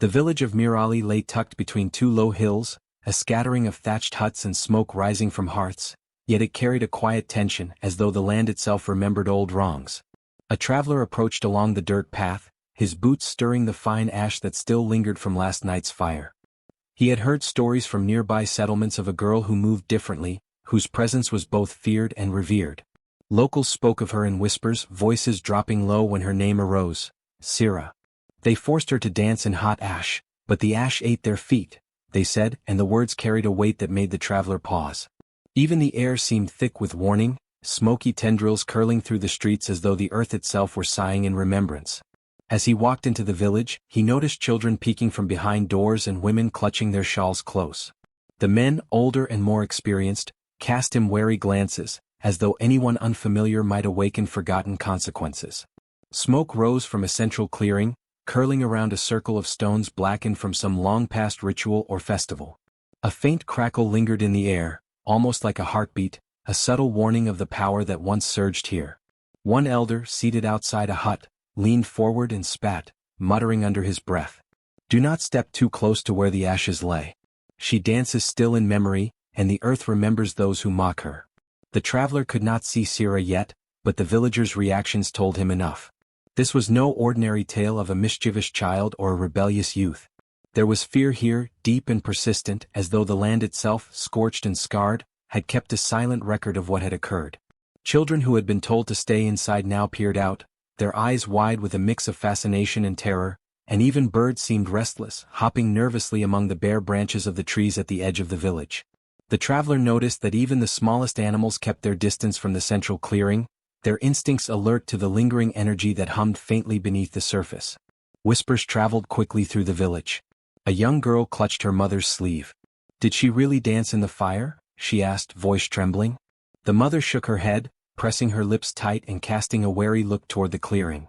The village of Mirali lay tucked between two low hills, a scattering of thatched huts and smoke rising from hearths, yet it carried a quiet tension as though the land itself remembered old wrongs. A traveler approached along the dirt path, his boots stirring the fine ash that still lingered from last night's fire. He had heard stories from nearby settlements of a girl who moved differently, whose presence was both feared and revered. Locals spoke of her in whispers, voices dropping low when her name arose, Sira. They forced her to dance in hot ash, but the ash ate their feet, they said, and the words carried a weight that made the traveler pause. Even the air seemed thick with warning, smoky tendrils curling through the streets as though the earth itself were sighing in remembrance. As he walked into the village, he noticed children peeking from behind doors and women clutching their shawls close. The men, older and more experienced, cast him wary glances, as though anyone unfamiliar might awaken forgotten consequences. Smoke rose from a central clearing, curling around a circle of stones blackened from some long-past ritual or festival. A faint crackle lingered in the air, almost like a heartbeat, a subtle warning of the power that once surged here. One elder, seated outside a hut, leaned forward and spat, muttering under his breath. "Do not step too close to where the ashes lay. She dances still in memory, and the earth remembers those who mock her." The traveler could not see Sira yet, but the villagers' reactions told him enough. This was no ordinary tale of a mischievous child or a rebellious youth. There was fear here, deep and persistent, as though the land itself, scorched and scarred, had kept a silent record of what had occurred. Children who had been told to stay inside now peered out, their eyes wide with a mix of fascination and terror, and even birds seemed restless, hopping nervously among the bare branches of the trees at the edge of the village. The traveler noticed that even the smallest animals kept their distance from the central clearing, their instincts alert to the lingering energy that hummed faintly beneath the surface. Whispers traveled quickly through the village. A young girl clutched her mother's sleeve. "Did she really dance in the fire?" she asked, voice trembling. The mother shook her head, pressing her lips tight and casting a wary look toward the clearing.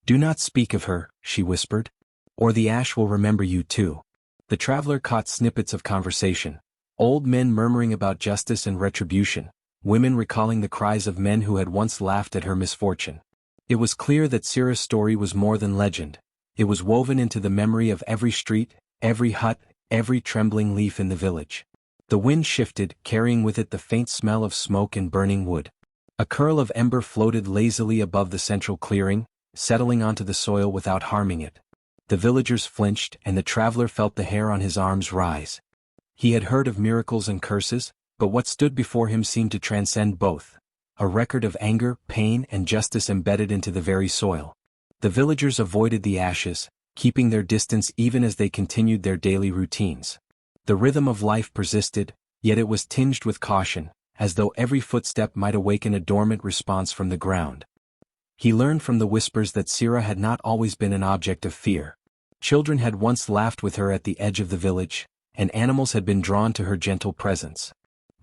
"Do not speak of her," she whispered, "or the ash will remember you too." The traveler caught snippets of conversation. Old men murmuring about justice and retribution, women recalling the cries of men who had once laughed at her misfortune. It was clear that Sira's story was more than legend. It was woven into the memory of every street, every hut, every trembling leaf in the village. The wind shifted, carrying with it the faint smell of smoke and burning wood. A curl of ember floated lazily above the central clearing, settling onto the soil without harming it. The villagers flinched, and the traveler felt the hair on his arms rise. He had heard of miracles and curses, but what stood before him seemed to transcend both. A record of anger, pain, and justice embedded into the very soil. The villagers avoided the ashes, keeping their distance even as they continued their daily routines. The rhythm of life persisted, yet it was tinged with caution, as though every footstep might awaken a dormant response from the ground. He learned from the whispers that Sira had not always been an object of fear. Children had once laughed with her at the edge of the village, and animals had been drawn to her gentle presence.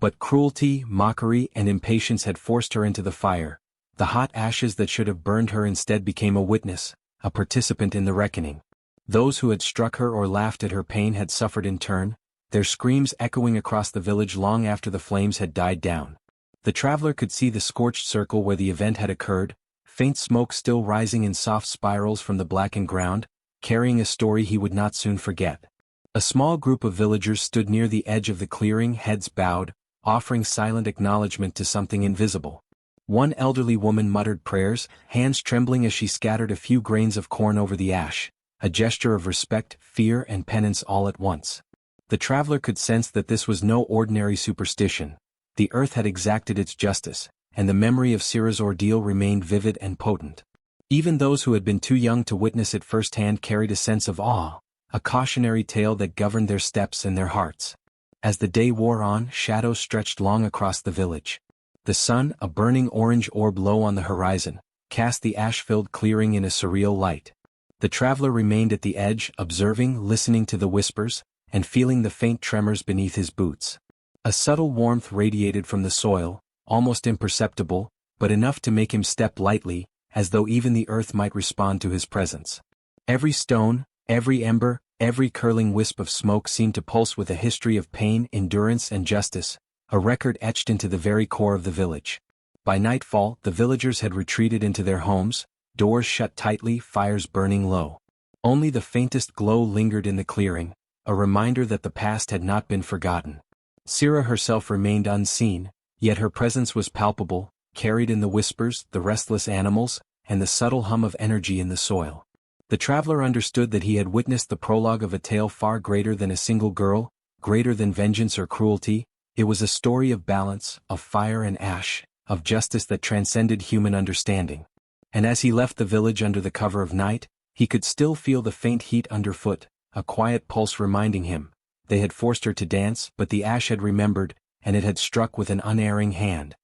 But cruelty, mockery, and impatience had forced her into the fire. The hot ashes that should have burned her instead became a witness, a participant in the reckoning. Those who had struck her or laughed at her pain had suffered in turn, their screams echoing across the village long after the flames had died down. The traveler could see the scorched circle where the event had occurred, faint smoke still rising in soft spirals from the blackened ground, carrying a story he would not soon forget. A small group of villagers stood near the edge of the clearing, heads bowed, offering silent acknowledgement to something invisible. One elderly woman muttered prayers, hands trembling as she scattered a few grains of corn over the ash, a gesture of respect, fear, and penance all at once. The traveler could sense that this was no ordinary superstition. The earth had exacted its justice, and the memory of Sira's ordeal remained vivid and potent. Even those who had been too young to witness it firsthand carried a sense of awe, a cautionary tale that governed their steps and their hearts. As the day wore on, shadows stretched long across the village. The sun, a burning orange orb low on the horizon, cast the ash-filled clearing in a surreal light. The traveler remained at the edge, observing, listening to the whispers, and feeling the faint tremors beneath his boots. A subtle warmth radiated from the soil, almost imperceptible, but enough to make him step lightly, as though even the earth might respond to his presence. Every stone, every ember, every curling wisp of smoke seemed to pulse with a history of pain, endurance, and justice, a record etched into the very core of the village. By nightfall, the villagers had retreated into their homes, doors shut tightly, fires burning low. Only the faintest glow lingered in the clearing, a reminder that the past had not been forgotten. Sira herself remained unseen, yet her presence was palpable, carried in the whispers, the restless animals, and the subtle hum of energy in the soil. The traveler understood that he had witnessed the prologue of a tale far greater than a single girl, greater than vengeance or cruelty. It was a story of balance, of fire and ash, of justice that transcended human understanding. And as he left the village under the cover of night, he could still feel the faint heat underfoot, a quiet pulse reminding him. They had forced her to dance, but the ash had remembered, and it had struck with an unerring hand.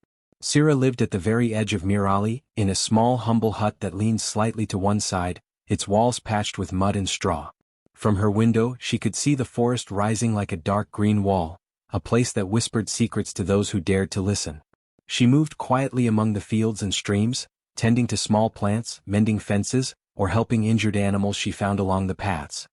Sira lived at the very edge of Mirali, in a small humble hut that leaned slightly to one side, its walls patched with mud and straw. From her window she could see the forest rising like a dark green wall, a place that whispered secrets to those who dared to listen. She moved quietly among the fields and streams, tending to small plants, mending fences, or helping injured animals she found along the paths.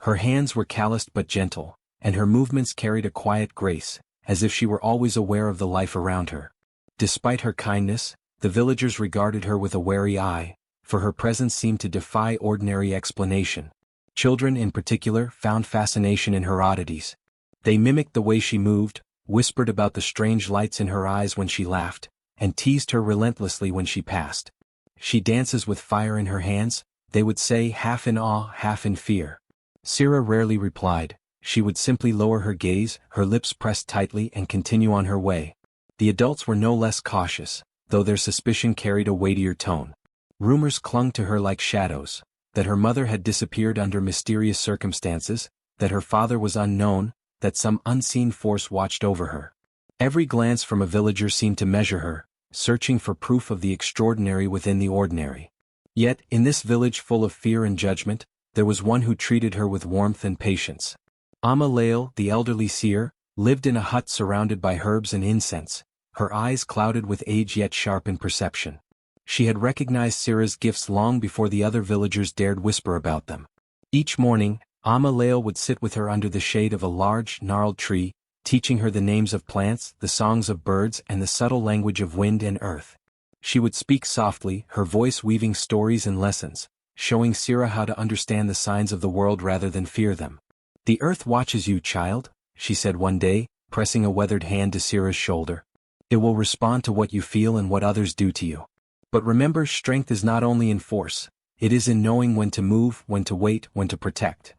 Her hands were calloused but gentle, and her movements carried a quiet grace, as if she were always aware of the life around her. Despite her kindness, the villagers regarded her with a wary eye, for her presence seemed to defy ordinary explanation. Children in particular found fascination in her oddities. They mimicked the way she moved, whispered about the strange lights in her eyes when she laughed, and teased her relentlessly when she passed. "She dances with fire in her hands," they would say, half in awe, half in fear. Sira rarely replied. She would simply lower her gaze, her lips pressed tightly, and continue on her way. The adults were no less cautious, though their suspicion carried a weightier tone. Rumors clung to her like shadows, that her mother had disappeared under mysterious circumstances, that her father was unknown, that some unseen force watched over her. Every glance from a villager seemed to measure her, searching for proof of the extraordinary within the ordinary. Yet, in this village full of fear and judgment, there was one who treated her with warmth and patience. Amma Lael, the elderly seer, lived in a hut surrounded by herbs and incense, her eyes clouded with age yet sharp in perception. She had recognized Sira's gifts long before the other villagers dared whisper about them. Each morning, Amma Lael would sit with her under the shade of a large, gnarled tree, teaching her the names of plants, the songs of birds, and the subtle language of wind and earth. She would speak softly, her voice weaving stories and lessons, showing Sira how to understand the signs of the world rather than fear them. "The earth watches you, child," she said one day, pressing a weathered hand to Sira's shoulder. "It will respond to what you feel and what others do to you. But remember, strength is not only in force, it is in knowing when to move, when to wait, when to protect."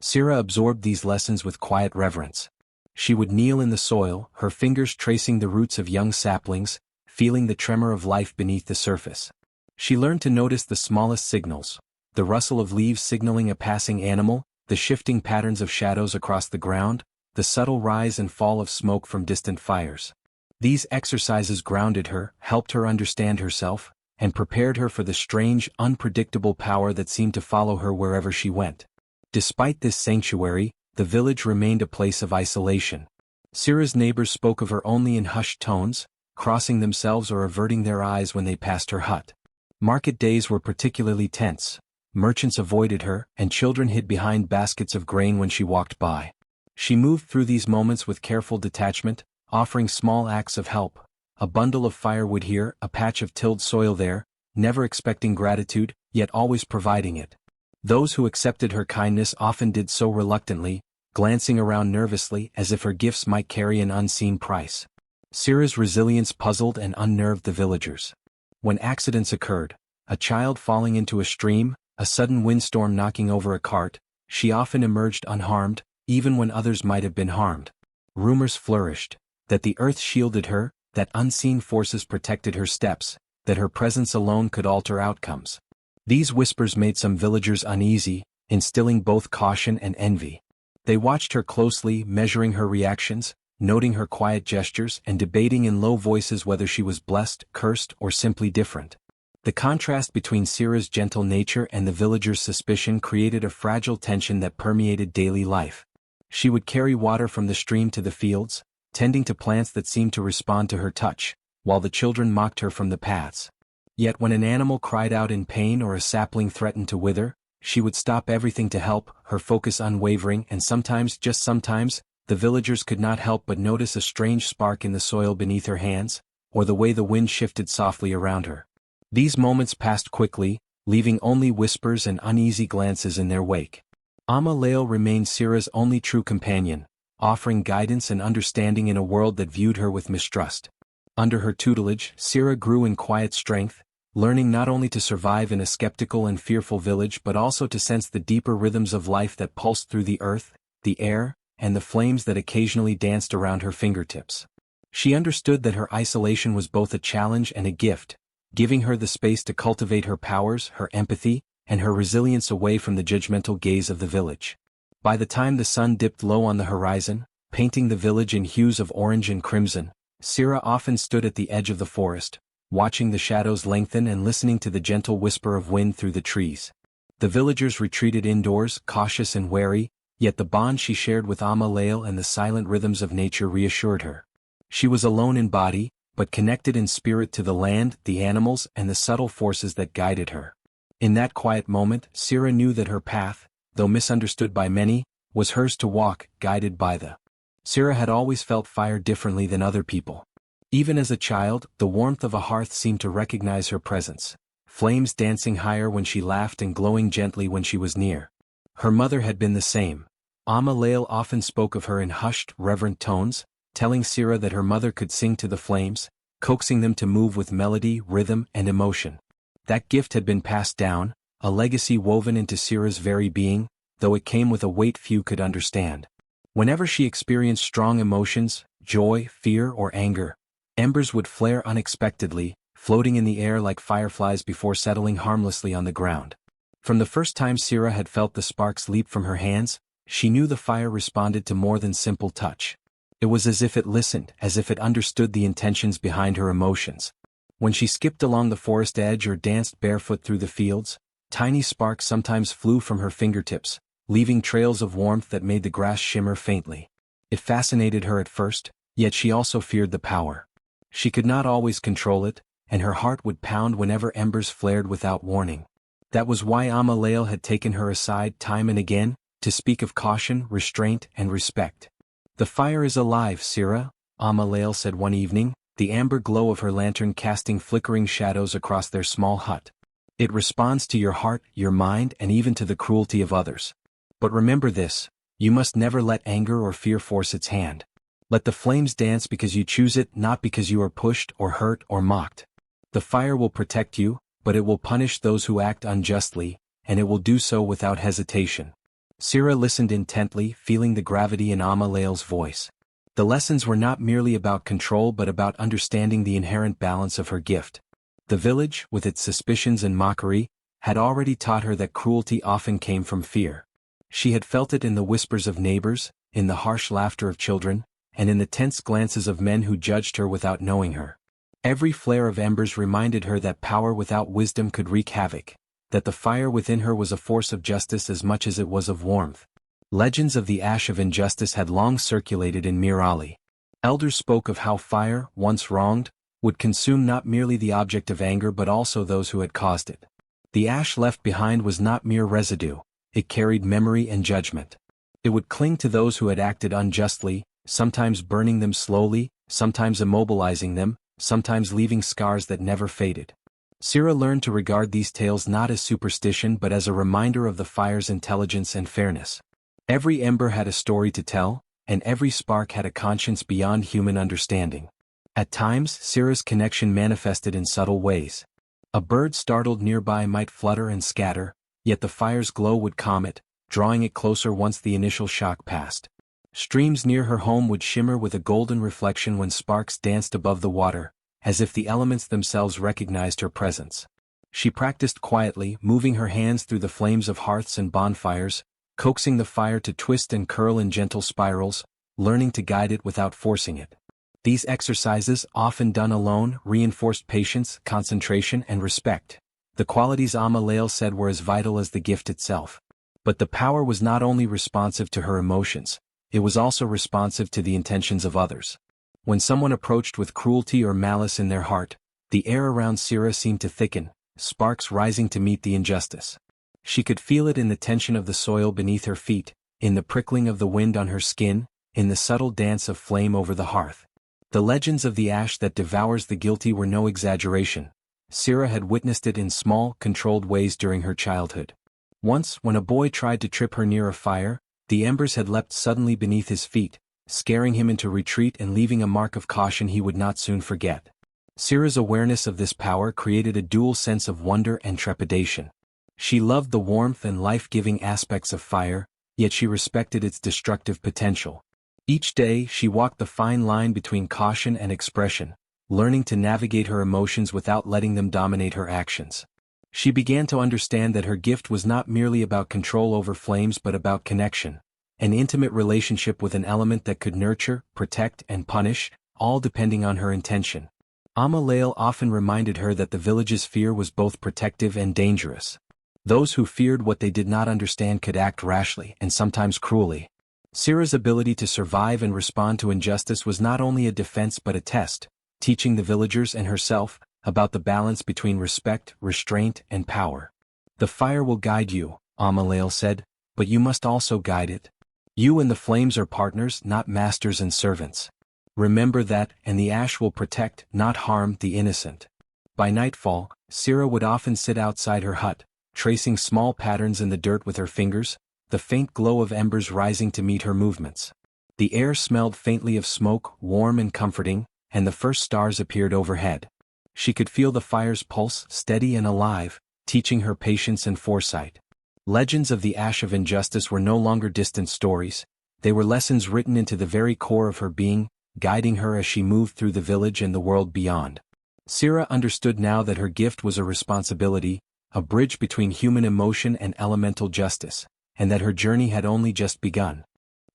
Sira absorbed these lessons with quiet reverence. She would kneel in the soil, her fingers tracing the roots of young saplings, feeling the tremor of life beneath the surface. She learned to notice the smallest signals, the rustle of leaves signaling a passing animal, the shifting patterns of shadows across the ground, the subtle rise and fall of smoke from distant fires. These exercises grounded her, helped her understand herself, and prepared her for the strange, unpredictable power that seemed to follow her wherever she went. Despite this sanctuary, the village remained a place of isolation. Sira's neighbors spoke of her only in hushed tones, crossing themselves or averting their eyes when they passed her hut. Market days were particularly tense. Merchants avoided her, and children hid behind baskets of grain when she walked by. She moved through these moments with careful detachment, offering small acts of help, a bundle of firewood here, a patch of tilled soil there, never expecting gratitude, yet always providing it. Those who accepted her kindness often did so reluctantly, glancing around nervously as if her gifts might carry an unseen price. Sira's resilience puzzled and unnerved the villagers. When accidents occurred, a child falling into a stream, a sudden windstorm knocking over a cart, she often emerged unharmed, even when others might have been harmed. Rumors flourished, that the earth shielded her, that unseen forces protected her steps, that her presence alone could alter outcomes. These whispers made some villagers uneasy, instilling both caution and envy. They watched her closely, measuring her reactions, noting her quiet gestures, and debating in low voices whether she was blessed, cursed, or simply different. The contrast between Sira's gentle nature and the villagers' suspicion created a fragile tension that permeated daily life. She would carry water from the stream to the fields, tending to plants that seemed to respond to her touch, while the children mocked her from the paths. Yet when an animal cried out in pain or a sapling threatened to wither, she would stop everything to help, her focus unwavering, and sometimes, just sometimes, the villagers could not help but notice a strange spark in the soil beneath her hands, or the way the wind shifted softly around her. These moments passed quickly, leaving only whispers and uneasy glances in their wake. Ama Leal remained Sira's only true companion, offering guidance and understanding in a world that viewed her with mistrust. Under her tutelage, Sira grew in quiet strength, learning not only to survive in a skeptical and fearful village but also to sense the deeper rhythms of life that pulsed through the earth, the air, and the flames that occasionally danced around her fingertips. She understood that her isolation was both a challenge and a gift, giving her the space to cultivate her powers, her empathy, and her resilience away from the judgmental gaze of the village. By the time the sun dipped low on the horizon, painting the village in hues of orange and crimson, Sira often stood at the edge of the forest, watching the shadows lengthen and listening to the gentle whisper of wind through the trees. The villagers retreated indoors, cautious and wary, yet the bond she shared with Ama Leal and the silent rhythms of nature reassured her. She was alone in body, but connected in spirit to the land, the animals, and the subtle forces that guided her. In that quiet moment, Sira knew that her path, though misunderstood by many, was hers to walk, guided by the. Sira had always felt fire differently than other people. Even as a child, the warmth of a hearth seemed to recognize her presence, flames dancing higher when she laughed and glowing gently when she was near. Her mother had been the same. Ama Leal often spoke of her in hushed, reverent tones, telling Sira that her mother could sing to the flames, coaxing them to move with melody, rhythm, and emotion. That gift had been passed down, a legacy woven into Sira's very being, though it came with a weight few could understand. Whenever she experienced strong emotions, joy, fear, or anger, embers would flare unexpectedly, floating in the air like fireflies before settling harmlessly on the ground. From the first time Sira had felt the sparks leap from her hands, she knew the fire responded to more than simple touch. It was as if it listened, as if it understood the intentions behind her emotions. When she skipped along the forest edge or danced barefoot through the fields, tiny sparks sometimes flew from her fingertips, leaving trails of warmth that made the grass shimmer faintly. It fascinated her at first, yet she also feared the power. She could not always control it, and her heart would pound whenever embers flared without warning. That was why Ama Leal had taken her aside time and again, to speak of caution, restraint, and respect. "The fire is alive, Sira," Ama Leal said one evening, the amber glow of her lantern casting flickering shadows across their small hut. "It responds to your heart, your mind, and even to the cruelty of others. But remember this, you must never let anger or fear force its hand. Let the flames dance because you choose it, not because you are pushed or hurt or mocked. The fire will protect you, but it will punish those who act unjustly, and it will do so without hesitation." Sira listened intently, feeling the gravity in Ama Leal's voice. The lessons were not merely about control but about understanding the inherent balance of her gift. The village, with its suspicions and mockery, had already taught her that cruelty often came from fear. She had felt it in the whispers of neighbors, in the harsh laughter of children, and in the tense glances of men who judged her without knowing her. Every flare of embers reminded her that power without wisdom could wreak havoc, that the fire within her was a force of justice as much as it was of warmth. Legends of the ash of injustice had long circulated in Mir Ali. Elders spoke of how fire, once wronged, would consume not merely the object of anger but also those who had caused it. The ash left behind was not mere residue, it carried memory and judgment. It would cling to those who had acted unjustly, sometimes burning them slowly, sometimes immobilizing them, sometimes leaving scars that never faded. Sira learned to regard these tales not as superstition but as a reminder of the fire's intelligence and fairness. Every ember had a story to tell, and every spark had a conscience beyond human understanding. At times, Sira's connection manifested in subtle ways. A bird startled nearby might flutter and scatter, yet the fire's glow would calm it, drawing it closer once the initial shock passed. Streams near her home would shimmer with a golden reflection when sparks danced above the water, as if the elements themselves recognized her presence. She practiced quietly, moving her hands through the flames of hearths and bonfires, coaxing the fire to twist and curl in gentle spirals, learning to guide it without forcing it. These exercises, often done alone, reinforced patience, concentration, and respect. The qualities Ama Leal said were as vital as the gift itself. But the power was not only responsive to her emotions, it was also responsive to the intentions of others. When someone approached with cruelty or malice in their heart, the air around Sira seemed to thicken, sparks rising to meet the injustice. She could feel it in the tension of the soil beneath her feet, in the prickling of the wind on her skin, in the subtle dance of flame over the hearth. The legends of the ash that devours the guilty were no exaggeration. Sira had witnessed it in small, controlled ways during her childhood. Once, when a boy tried to trip her near a fire, the embers had leapt suddenly beneath his feet, scaring him into retreat and leaving a mark of caution he would not soon forget. Sira's awareness of this power created a dual sense of wonder and trepidation. She loved the warmth and life-giving aspects of fire, yet she respected its destructive potential. Each day she walked the fine line between caution and expression, learning to navigate her emotions without letting them dominate her actions. She began to understand that her gift was not merely about control over flames but about connection, an intimate relationship with an element that could nurture, protect, and punish, all depending on her intention. Amalael often reminded her that the village's fear was both protective and dangerous. Those who feared what they did not understand could act rashly and sometimes cruelly. Sira's ability to survive and respond to injustice was not only a defense but a test, teaching the villagers and herself about the balance between respect, restraint, and power. "The fire will guide you," Amalael said, "but you must also guide it. You and the flames are partners, not masters and servants. Remember that, and the ash will protect, not harm, the innocent." By nightfall, Sira would often sit outside her hut, tracing small patterns in the dirt with her fingers, the faint glow of embers rising to meet her movements. The air smelled faintly of smoke, warm and comforting, and the first stars appeared overhead. She could feel the fire's pulse, steady and alive, teaching her patience and foresight. Legends of the ash of injustice were no longer distant stories, they were lessons written into the very core of her being, guiding her as she moved through the village and the world beyond. Sira understood now that her gift was a responsibility, a bridge between human emotion and elemental justice, and that her journey had only just begun.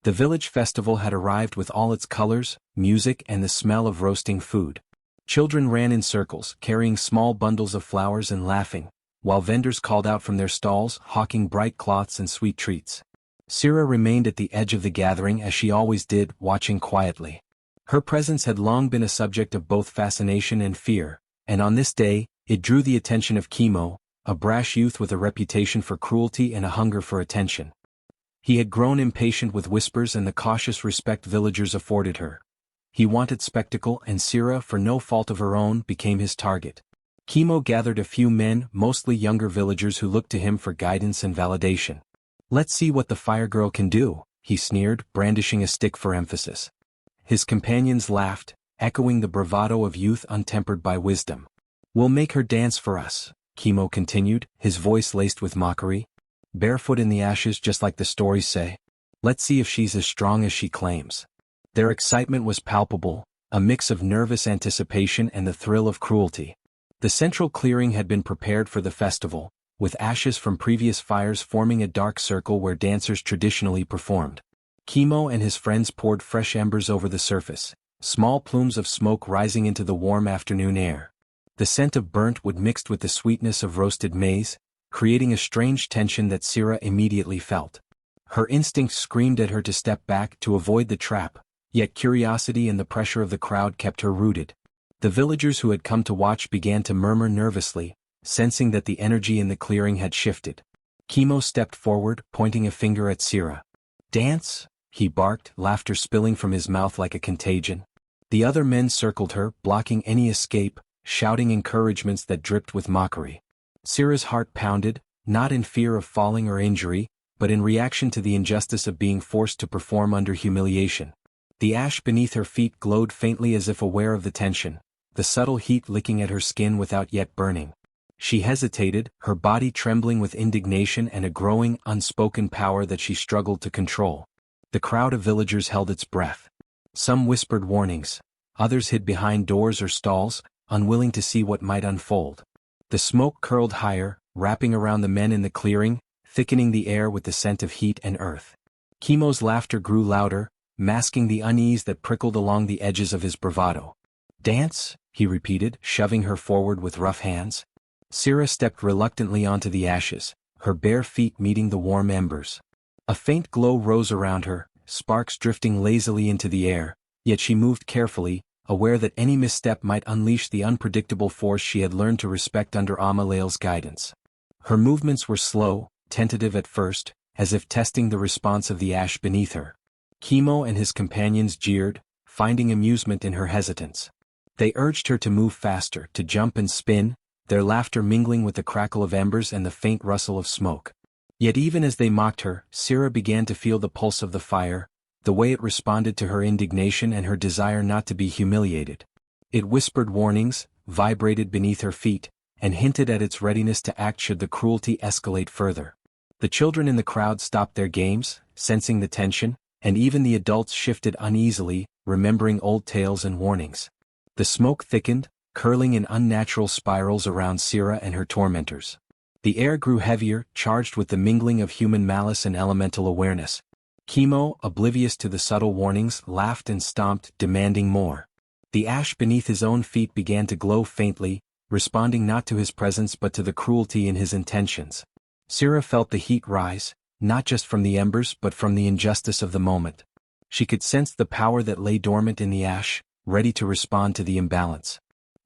The village festival had arrived with all its colors, music and the smell of roasting food. Children ran in circles, carrying small bundles of flowers and laughing, while vendors called out from their stalls, hawking bright cloths and sweet treats. Sira remained at the edge of the gathering as she always did, watching quietly. Her presence had long been a subject of both fascination and fear, and on this day, it drew the attention of Kimo, a brash youth with a reputation for cruelty and a hunger for attention. He had grown impatient with whispers and the cautious respect villagers afforded her. He wanted spectacle and Sira, for no fault of her own, became his target. Kimo gathered a few men, mostly younger villagers who looked to him for guidance and validation. "Let's see what the fire girl can do," he sneered, brandishing a stick for emphasis. His companions laughed, echoing the bravado of youth untempered by wisdom. "We'll make her dance for us," Kimo continued, his voice laced with mockery. "Barefoot in the ashes just like the stories say. Let's see if she's as strong as she claims." Their excitement was palpable, a mix of nervous anticipation and the thrill of cruelty. The central clearing had been prepared for the festival, with ashes from previous fires forming a dark circle where dancers traditionally performed. Kimo and his friends poured fresh embers over the surface, small plumes of smoke rising into the warm afternoon air. The scent of burnt wood mixed with the sweetness of roasted maize, creating a strange tension that Sira immediately felt. Her instincts screamed at her to step back to avoid the trap, yet curiosity and the pressure of the crowd kept her rooted. The villagers who had come to watch began to murmur nervously, sensing that the energy in the clearing had shifted. Kimo stepped forward, pointing a finger at Sira. "Dance?" he barked, laughter spilling from his mouth like a contagion. The other men circled her, blocking any escape, shouting encouragements that dripped with mockery. Sira's heart pounded, not in fear of falling or injury, but in reaction to the injustice of being forced to perform under humiliation. The ash beneath her feet glowed faintly as if aware of the tension, the subtle heat licking at her skin without yet burning. She hesitated, her body trembling with indignation and a growing, unspoken power that she struggled to control. The crowd of villagers held its breath. Some whispered warnings, others hid behind doors or stalls, unwilling to see what might unfold. The smoke curled higher, wrapping around the men in the clearing, thickening the air with the scent of heat and earth. Kimo's laughter grew louder, masking the unease that prickled along the edges of his bravado. "Dance?" he repeated, shoving her forward with rough hands. Sira stepped reluctantly onto the ashes, her bare feet meeting the warm embers. A faint glow rose around her, sparks drifting lazily into the air, yet she moved carefully, aware that any misstep might unleash the unpredictable force she had learned to respect under Amalael's guidance. Her movements were slow, tentative at first, as if testing the response of the ash beneath her. Kimo and his companions jeered, finding amusement in her hesitance. They urged her to move faster, to jump and spin, their laughter mingling with the crackle of embers and the faint rustle of smoke. Yet even as they mocked her, Sira began to feel the pulse of the fire, the way it responded to her indignation and her desire not to be humiliated. It whispered warnings, vibrated beneath her feet, and hinted at its readiness to act should the cruelty escalate further. The children in the crowd stopped their games, sensing the tension, and even the adults shifted uneasily, remembering old tales and warnings. The smoke thickened, curling in unnatural spirals around Sira and her tormentors. The air grew heavier, charged with the mingling of human malice and elemental awareness. Chemo, oblivious to the subtle warnings, laughed and stomped, demanding more. The ash beneath his own feet began to glow faintly, responding not to his presence but to the cruelty in his intentions. Sira felt the heat rise, not just from the embers but from the injustice of the moment. She could sense the power that lay dormant in the ash, ready to respond to the imbalance.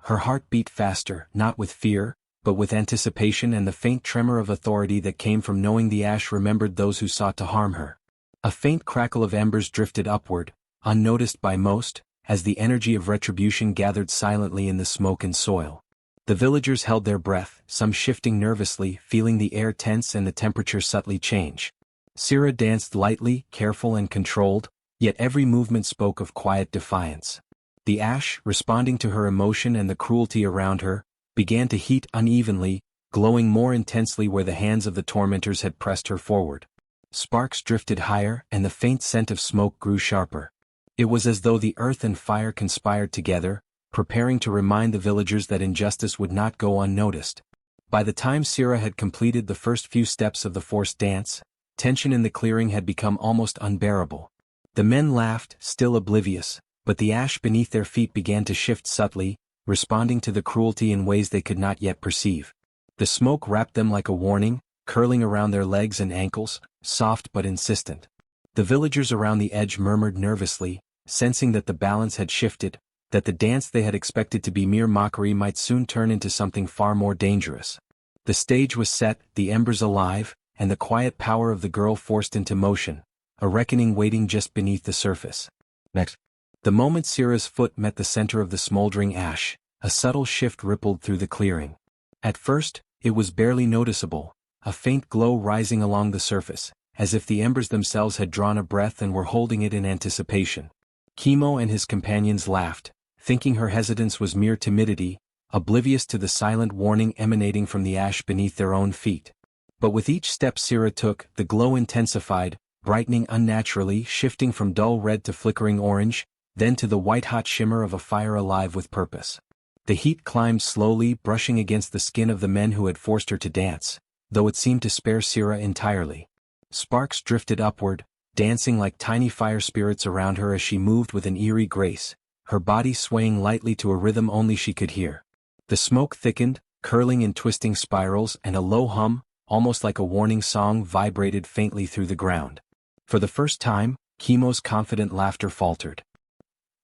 Her heart beat faster, not with fear, but with anticipation and the faint tremor of authority that came from knowing the ash remembered those who sought to harm her. A faint crackle of embers drifted upward, unnoticed by most, as the energy of retribution gathered silently in the smoke and soil. The villagers held their breath, some shifting nervously, feeling the air tense and the temperature subtly change. Sira danced lightly, careful and controlled, yet every movement spoke of quiet defiance. The ash, responding to her emotion and the cruelty around her, began to heat unevenly, glowing more intensely where the hands of the tormentors had pressed her forward. Sparks drifted higher, and the faint scent of smoke grew sharper. It was as though the earth and fire conspired together, preparing to remind the villagers that injustice would not go unnoticed. By the time Sira had completed the first few steps of the forced dance, tension in the clearing had become almost unbearable. The men laughed, still oblivious, but the ash beneath their feet began to shift subtly, responding to the cruelty in ways they could not yet perceive. The smoke wrapped them like a warning, curling around their legs and ankles, soft but insistent. The villagers around the edge murmured nervously, sensing that the balance had shifted, that the dance they had expected to be mere mockery might soon turn into something far more dangerous. The stage was set, the embers alive, and the quiet power of the girl forced into motion, a reckoning waiting just beneath the surface. Next. The moment Sira's foot met the center of the smoldering ash, a subtle shift rippled through the clearing. At first, it was barely noticeable, a faint glow rising along the surface, as if the embers themselves had drawn a breath and were holding it in anticipation. Chemo and his companions laughed, thinking her hesitance was mere timidity, oblivious to the silent warning emanating from the ash beneath their own feet. But with each step Sira took, the glow intensified, brightening unnaturally, shifting from dull red to flickering orange, then to the white-hot shimmer of a fire alive with purpose. The heat climbed slowly, brushing against the skin of the men who had forced her to dance, though it seemed to spare Sira entirely. Sparks drifted upward, dancing like tiny fire spirits around her as she moved with an eerie grace, her body swaying lightly to a rhythm only she could hear. The smoke thickened, curling in twisting spirals, and a low hum, almost like a warning song, vibrated faintly through the ground. For the first time, Chemo's confident laughter faltered.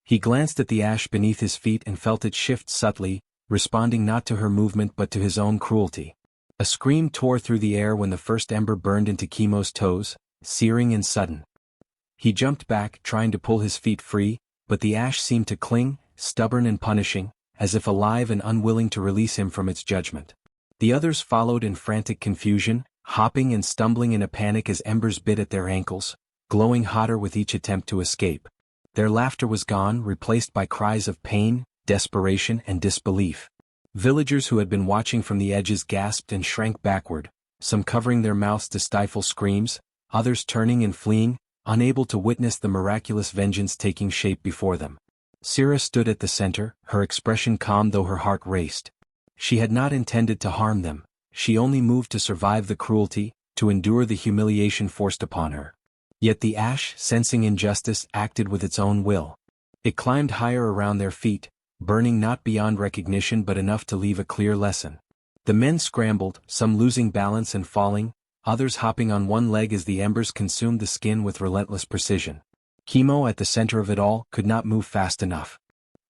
He glanced at the ash beneath his feet and felt it shift subtly, responding not to her movement but to his own cruelty. A scream tore through the air when the first ember burned into Chemo's toes, searing and sudden. He jumped back, trying to pull his feet free, but the ash seemed to cling, stubborn and punishing, as if alive and unwilling to release him from its judgment. The others followed in frantic confusion, hopping and stumbling in a panic as embers bit at their ankles, glowing hotter with each attempt to escape. Their laughter was gone, replaced by cries of pain, desperation and disbelief. Villagers who had been watching from the edges gasped and shrank backward, some covering their mouths to stifle screams, others turning and fleeing, unable to witness the miraculous vengeance taking shape before them. Sira stood at the center, her expression calm though her heart raced. She had not intended to harm them, she only moved to survive the cruelty, to endure the humiliation forced upon her. Yet the ash, sensing injustice, acted with its own will. It climbed higher around their feet, burning not beyond recognition but enough to leave a clear lesson. The men scrambled, some losing balance and falling, others hopping on one leg as the embers consumed the skin with relentless precision. Chemo, at the center of it all, could not move fast enough.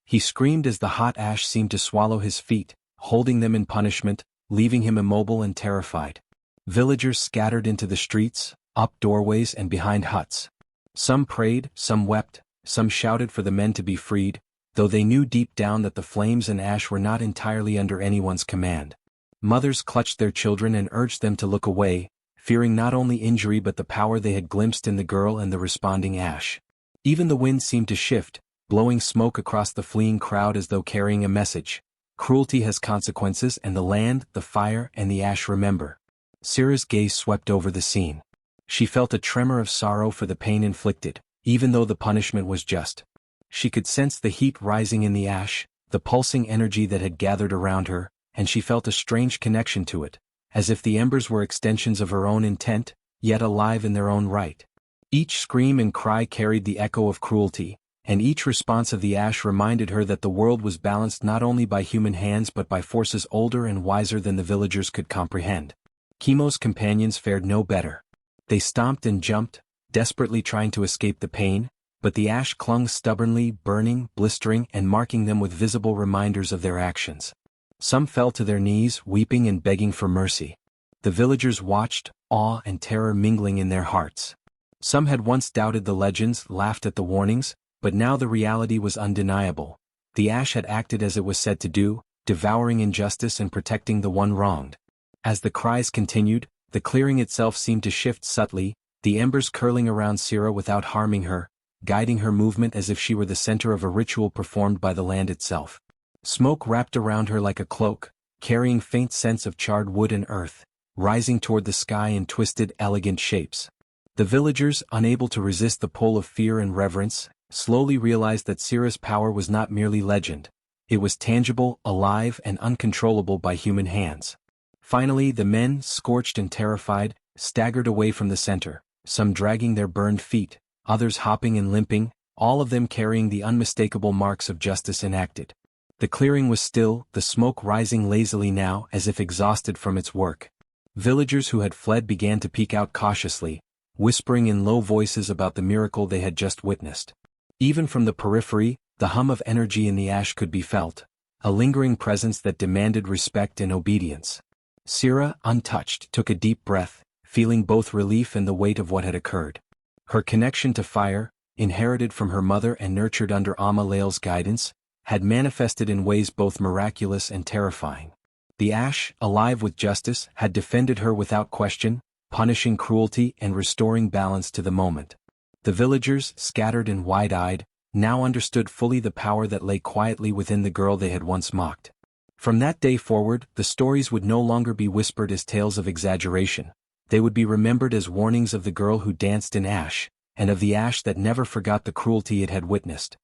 He screamed as the hot ash seemed to swallow his feet, holding them in punishment, leaving him immobile and terrified. Villagers scattered into the streets, up doorways and behind huts. Some prayed, some wept, some shouted for the men to be freed, though they knew deep down that the flames and ash were not entirely under anyone's command. Mothers clutched their children and urged them to look away, fearing not only injury but the power they had glimpsed in the girl and the responding ash. Even the wind seemed to shift, blowing smoke across the fleeing crowd as though carrying a message. Cruelty has consequences, and the land, the fire, and the ash remember. Syrah's gaze swept over the scene. She felt a tremor of sorrow for the pain inflicted, even though the punishment was just. She could sense the heat rising in the ash, the pulsing energy that had gathered around her, and she felt a strange connection to it, as if the embers were extensions of her own intent, yet alive in their own right. Each scream and cry carried the echo of cruelty, and each response of the ash reminded her that the world was balanced not only by human hands but by forces older and wiser than the villagers could comprehend. Chemo's companions fared no better. They stomped and jumped, desperately trying to escape the pain, but the ash clung stubbornly, burning, blistering, and marking them with visible reminders of their actions. Some fell to their knees, weeping and begging for mercy. The villagers watched, awe and terror mingling in their hearts. Some had once doubted the legends, laughed at the warnings, but now the reality was undeniable. The ash had acted as it was said to do, devouring injustice and protecting the one wronged. As the cries continued, the clearing itself seemed to shift subtly, the embers curling around Syrah without harming her, guiding her movement as if she were the center of a ritual performed by the land itself. Smoke wrapped around her like a cloak, carrying faint scents of charred wood and earth, rising toward the sky in twisted, elegant shapes. The villagers, unable to resist the pull of fear and reverence, slowly realized that Syrah's power was not merely legend. It was tangible, alive, and uncontrollable by human hands. Finally, the men, scorched and terrified, staggered away from the center, some dragging their burned feet, others hopping and limping, all of them carrying the unmistakable marks of justice enacted. The clearing was still, the smoke rising lazily now as if exhausted from its work. Villagers who had fled began to peek out cautiously, whispering in low voices about the miracle they had just witnessed. Even from the periphery, the hum of energy in the ash could be felt, a lingering presence that demanded respect and obedience. Syrah, untouched, took a deep breath, feeling both relief and the weight of what had occurred. Her connection to fire, inherited from her mother and nurtured under Amaleil's guidance, had manifested in ways both miraculous and terrifying. The ash, alive with justice, had defended her without question, punishing cruelty and restoring balance to the moment. The villagers, scattered and wide-eyed, now understood fully the power that lay quietly within the girl they had once mocked. From that day forward, the stories would no longer be whispered as tales of exaggeration. They would be remembered as warnings of the girl who danced in ash, and of the ash that never forgot the cruelty it had witnessed.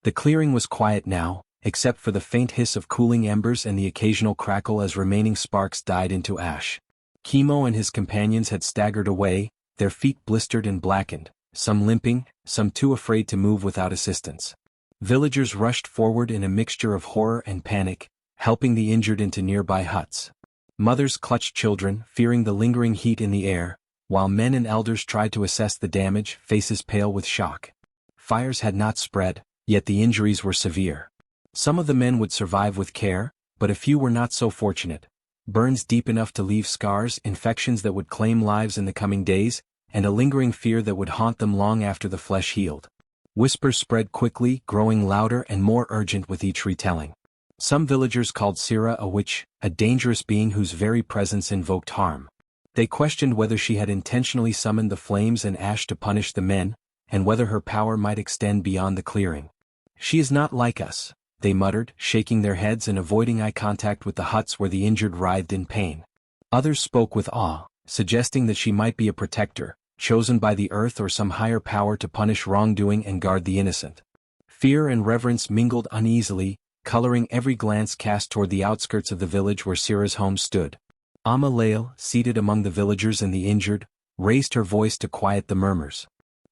The clearing was quiet now, except for the faint hiss of cooling embers and the occasional crackle as remaining sparks died into ash. Chemo and his companions had staggered away, their feet blistered and blackened, some limping, some too afraid to move without assistance. Villagers rushed forward in a mixture of horror and panic, helping the injured into nearby huts. Mothers clutched children, fearing the lingering heat in the air, while men and elders tried to assess the damage, faces pale with shock. Fires had not spread, yet the injuries were severe. Some of the men would survive with care, but a few were not so fortunate. Burns deep enough to leave scars, infections that would claim lives in the coming days, and a lingering fear that would haunt them long after the flesh healed. Whispers spread quickly, growing louder and more urgent with each retelling. Some villagers called Syrah a witch, a dangerous being whose very presence invoked harm. They questioned whether she had intentionally summoned the flames and ash to punish the men, and whether her power might extend beyond the clearing. "She is not like us," they muttered, shaking their heads and avoiding eye contact with the huts where the injured writhed in pain. Others spoke with awe, suggesting that she might be a protector, chosen by the earth or some higher power to punish wrongdoing and guard the innocent. Fear and reverence mingled uneasily, coloring every glance cast toward the outskirts of the village where Syrah's home stood. Amaleil, seated among the villagers and the injured, raised her voice to quiet the murmurs.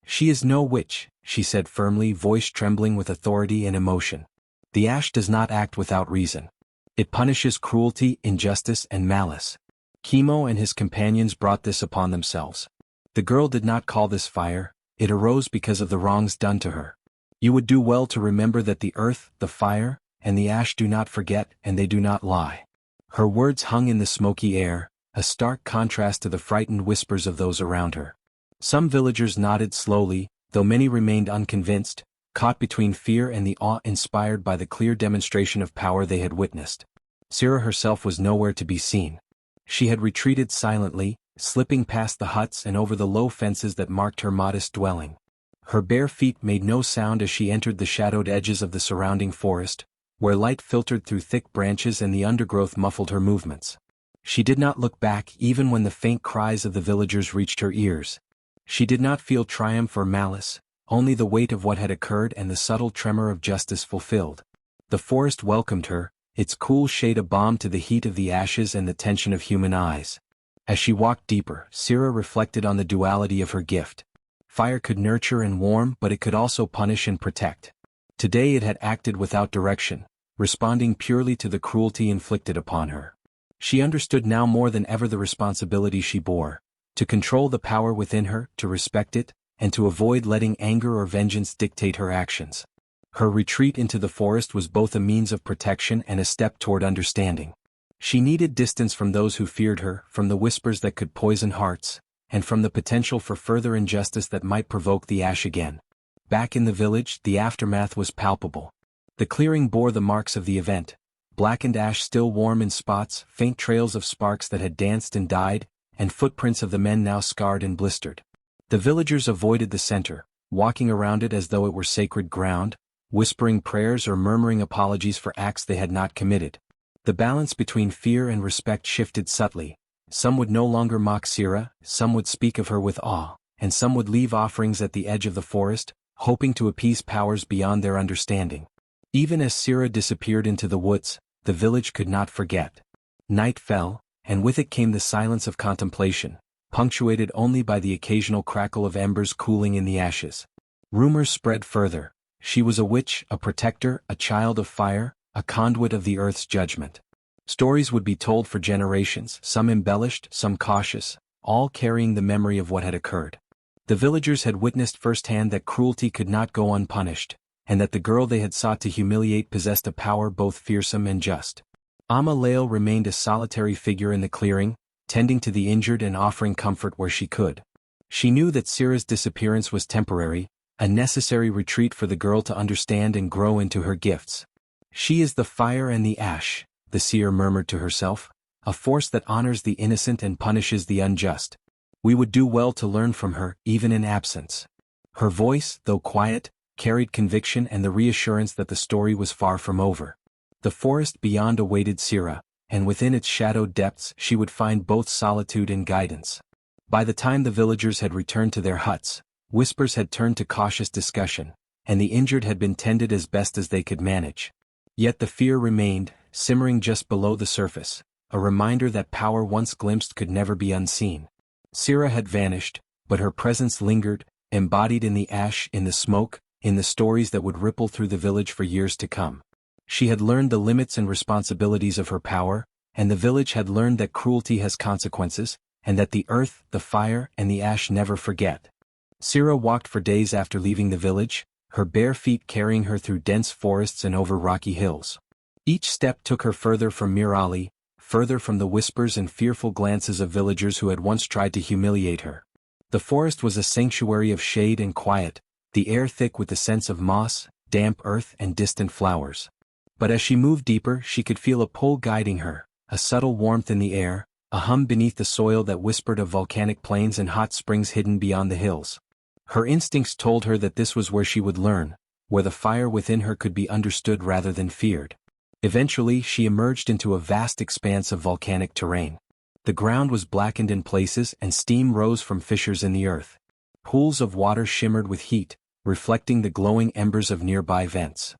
"She is no witch," she said firmly, voice trembling with authority and emotion. "The ash does not act without reason. It punishes cruelty, injustice, and malice. Chemo and his companions brought this upon themselves. The girl did not call this fire, it arose because of the wrongs done to her. You would do well to remember that the earth, the fire, and the ash do not forget, and they do not lie." Her words hung in the smoky air, a stark contrast to the frightened whispers of those around her. Some villagers nodded slowly, though many remained unconvinced, caught between fear and the awe inspired by the clear demonstration of power they had witnessed. Sira herself was nowhere to be seen. She had retreated silently, slipping past the huts and over the low fences that marked her modest dwelling. Her bare feet made no sound as she entered the shadowed edges of the surrounding forest, where light filtered through thick branches and the undergrowth muffled her movements. She did not look back even when the faint cries of the villagers reached her ears. She did not feel triumph or malice, only the weight of what had occurred and the subtle tremor of justice fulfilled. The forest welcomed her, its cool shade a balm to the heat of the ashes and the tension of human eyes. As she walked deeper, Sira reflected on the duality of her gift. Fire could nurture and warm, but it could also punish and protect. Today it had acted without direction, responding purely to the cruelty inflicted upon her. She understood now more than ever the responsibility she bore, to control the power within her, to respect it, and to avoid letting anger or vengeance dictate her actions. Her retreat into the forest was both a means of protection and a step toward understanding. She needed distance from those who feared her, from the whispers that could poison hearts, and from the potential for further injustice that might provoke the ash again. Back in the village, the aftermath was palpable. The clearing bore the marks of the event, blackened ash still warm in spots, faint trails of sparks that had danced and died, and footprints of the men now scarred and blistered. The villagers avoided the center, walking around it as though it were sacred ground, whispering prayers or murmuring apologies for acts they had not committed. The balance between fear and respect shifted subtly. Some would no longer mock Sira, some would speak of her with awe, and some would leave offerings at the edge of the forest, hoping to appease powers beyond their understanding. Even as Sira disappeared into the woods, the village could not forget. Night fell, and with it came the silence of contemplation, punctuated only by the occasional crackle of embers cooling in the ashes. Rumors spread further. She was a witch, a protector, a child of fire, a conduit of the earth's judgment. Stories would be told for generations, some embellished, some cautious, all carrying the memory of what had occurred. The villagers had witnessed firsthand that cruelty could not go unpunished, and that the girl they had sought to humiliate possessed a power both fearsome and just. Ama Leal remained a solitary figure in the clearing, tending to the injured and offering comfort where she could. She knew that Sira's disappearance was temporary, a necessary retreat for the girl to understand and grow into her gifts. She is the fire and the ash, the seer murmured to herself, a force that honors the innocent and punishes the unjust. We would do well to learn from her, even in absence. Her voice, though quiet, carried conviction and the reassurance that the story was far from over. The forest beyond awaited Sira, and within its shadowed depths she would find both solitude and guidance. By the time the villagers had returned to their huts, whispers had turned to cautious discussion, and the injured had been tended as best as they could manage. Yet the fear remained, simmering just below the surface, a reminder that power once glimpsed could never be unseen. Sira had vanished, but her presence lingered, embodied in the ash, in the smoke, in the stories that would ripple through the village for years to come. She had learned the limits and responsibilities of her power, and the village had learned that cruelty has consequences, and that the earth, the fire, and the ash never forget. Sira walked for days after leaving the village, her bare feet carrying her through dense forests and over rocky hills. Each step took her further from Mirali, further from the whispers and fearful glances of villagers who had once tried to humiliate her. The forest was a sanctuary of shade and quiet, the air thick with the scents of moss, damp earth and distant flowers. But as she moved deeper she could feel a pull guiding her, a subtle warmth in the air, a hum beneath the soil that whispered of volcanic plains and hot springs hidden beyond the hills. Her instincts told her that this was where she would learn, where the fire within her could be understood rather than feared. Eventually she emerged into a vast expanse of volcanic terrain. The ground was blackened in places and steam rose from fissures in the earth. Pools of water shimmered with heat, reflecting the glowing embers of nearby vents.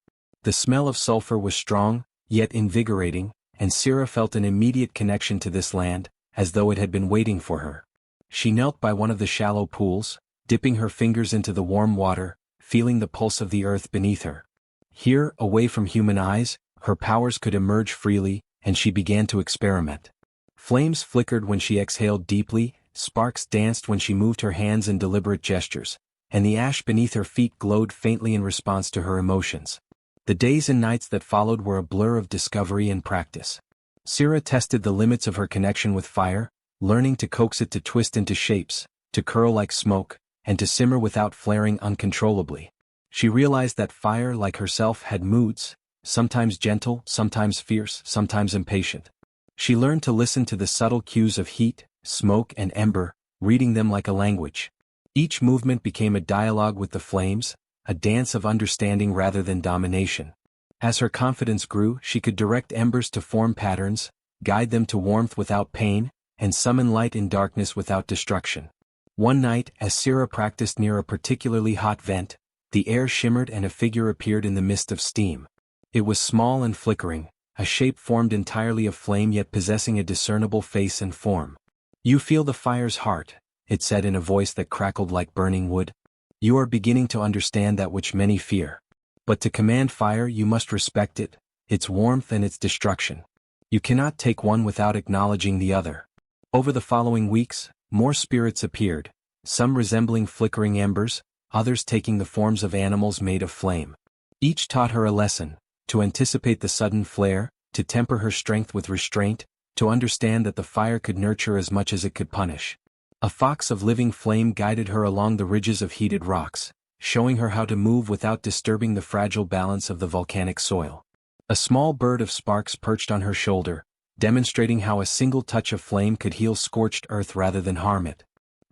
The smell of sulfur was strong, yet invigorating, and Sira felt an immediate connection to this land, as though it had been waiting for her. She knelt by one of the shallow pools, dipping her fingers into the warm water, feeling the pulse of the earth beneath her. Here, away from human eyes, her powers could emerge freely, and she began to experiment. Flames flickered when she exhaled deeply, sparks danced when she moved her hands in deliberate gestures, and the ash beneath her feet glowed faintly in response to her emotions. The days and nights that followed were a blur of discovery and practice. Sira tested the limits of her connection with fire, learning to coax it to twist into shapes, to curl like smoke, and to simmer without flaring uncontrollably. She realized that fire, like herself, had moods, sometimes gentle, sometimes fierce, sometimes impatient. She learned to listen to the subtle cues of heat, smoke, and ember, reading them like a language. Each movement became a dialogue with the flames, a dance of understanding rather than domination. As her confidence grew, she could direct embers to form patterns, guide them to warmth without pain, and summon light in darkness without destruction. One night, as Sira practiced near a particularly hot vent, the air shimmered and a figure appeared in the mist of steam. It was small and flickering, a shape formed entirely of flame yet possessing a discernible face and form. "You feel the fire's heart," it said in a voice that crackled like burning wood. "You are beginning to understand that which many fear. But to command fire you must respect it, its warmth and its destruction. You cannot take one without acknowledging the other." Over the following weeks, more spirits appeared, some resembling flickering embers, others taking the forms of animals made of flame. Each taught her a lesson: to anticipate the sudden flare, to temper her strength with restraint, to understand that the fire could nurture as much as it could punish. A fox of living flame guided her along the ridges of heated rocks, showing her how to move without disturbing the fragile balance of the volcanic soil. A small bird of sparks perched on her shoulder, demonstrating how a single touch of flame could heal scorched earth rather than harm it.